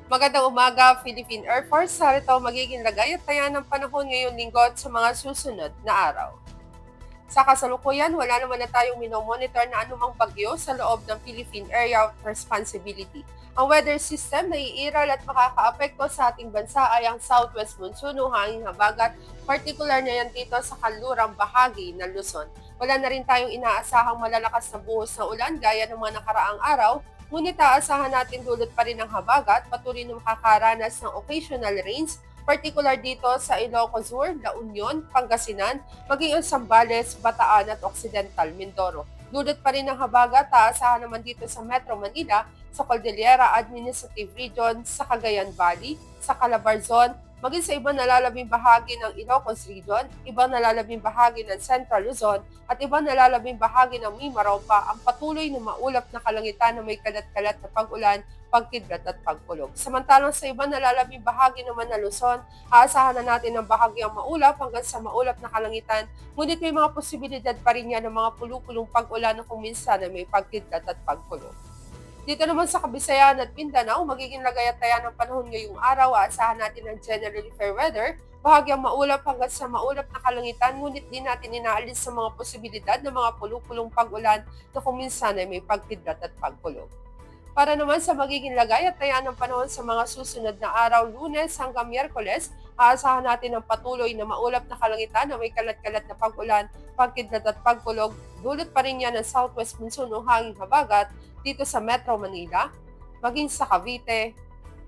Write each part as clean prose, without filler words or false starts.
Magandang umaga, Philippine Air Force. Narito ang magiging lagay at taya ng panahon ngayong linggo at sa mga susunod na araw. Sa kasalukuyan, wala naman na tayong minomonitor na anumang bagyo sa loob ng Philippine Area of Responsibility. Ang weather system na iiral at makakaapekto sa ating bansa ay ang southwest monsoon o hanging habagat, partikular na yan dito sa kanlurang bahagi ng Luzon. Wala na rin tayong inaasahang malalakas na buhos na ulan gaya ng mga nakaraang araw, ngunit aasahan natin dulot pa rin ng habagat, patuloy na makakaranas ng occasional rains, particular dito sa Ilocos Sur, La Union, Pangasinan, maging ang Zambales, Bataan at Occidental Mindoro. Dulot pa rin ng habagat, taasahan naman dito sa Metro Manila, sa Cordillera Administrative Region, sa Cagayan Valley, sa Calabarzon, maging sa ibang nalalabing bahagi ng Ilocos Region, ibang nalalabing bahagi ng Central Luzon, at ibang nalalabing bahagi ng Mimaropa ang patuloy na maulap na kalangitan na may kalat-kalat na pag-ulan, pagkidlat at pagkulog. Samantalang sa ibang nalalabing bahagi naman ng Luzon, aasahan na natin ng bahagyang maulap hanggang sa maulap na kalangitan, ngunit may mga posibilidad pa rin yan ng mga pulupulong pag-ulan na kung minsan ay may pagkidlat at pagkulog. Dito naman sa Kabisayan at Mindanao, magiging lagay at taya ng panahon ngayong araw. Aasahan natin ng generally fair weather, bahagyang maulap hanggang sa maulap na kalangitan, ngunit di natin inaalis sa mga posibilidad ng mga pulupulong pag-ulan na kung minsan ay may pagkidlat at pagkulog. Para naman sa magiging lagay at taya ng panahon sa mga susunod na araw, Lunes hanggang Miyerkules, aasahan natin ng patuloy na maulap na kalangitan na may kalat-kalat na pag-ulan, pagkidlat at pagkulog. Dulot pa rin yan ng southwest monsoon o hanging habagat dito sa Metro Manila, maging sa Cavite,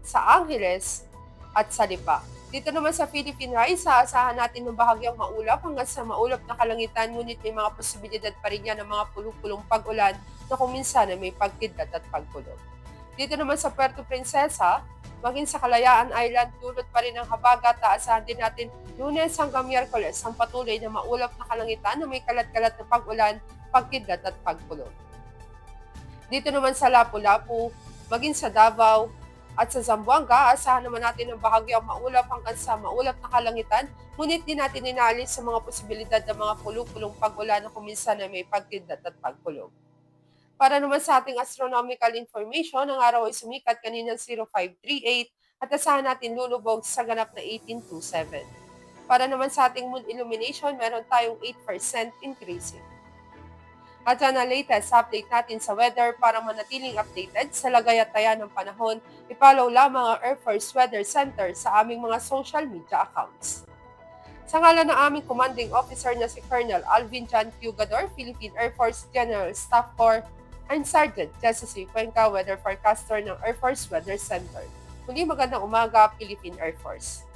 sa Angeles, at sa Lipa. Dito naman sa Philippine Rise, aasahan natin ng bahagyang maulap hanggang sa maulap na kalangitan, ngunit may mga posibilidad pa rin yan ng mga pulupulong pag-ulan na kung minsan ay may pagkidlat at pagkulog. Dito naman sa Puerto Princesa, maging sa Kalayaan Island, dulot pa rin ng habagat, aasahan din natin Lunes hanggang Miyerkules ang patuloy na maulap na kalangitan na may kalat-kalat na pag-ulan, pagkidlat at pagkulog. Dito naman sa Lapu-Lapu, maging sa Davao at sa Zamboanga, asahan naman natin ng bahagyang maulap hanggang sa maulap na kalangitan, ngunit di natin inaalis sa mga posibilidad ng mga pulupulong pag-ulan na kuminsan na may pagkidlat at pagkulog. Para naman sa ating astronomical information, ang araw ay sumikat kaninang 0538 at asahan natin lulubog sa ganap na 1827. Para naman sa ating moon illumination, meron tayong 8% increasing. At yan ang latest update natin sa weather. Para manatiling updated sa lagay at taya ng panahon, ipollow lamang ang Air Force Weather Center sa aming mga social media accounts. Sa ngalan ng aming commanding officer na si Colonel Alvin John Pugador, Philippine Air Force General Staff Corps, I'm Sergeant Jessa C. Cuenca, Weather Forecaster ng Air Force Weather Center. Muli magandang umaga, Philippine Air Force.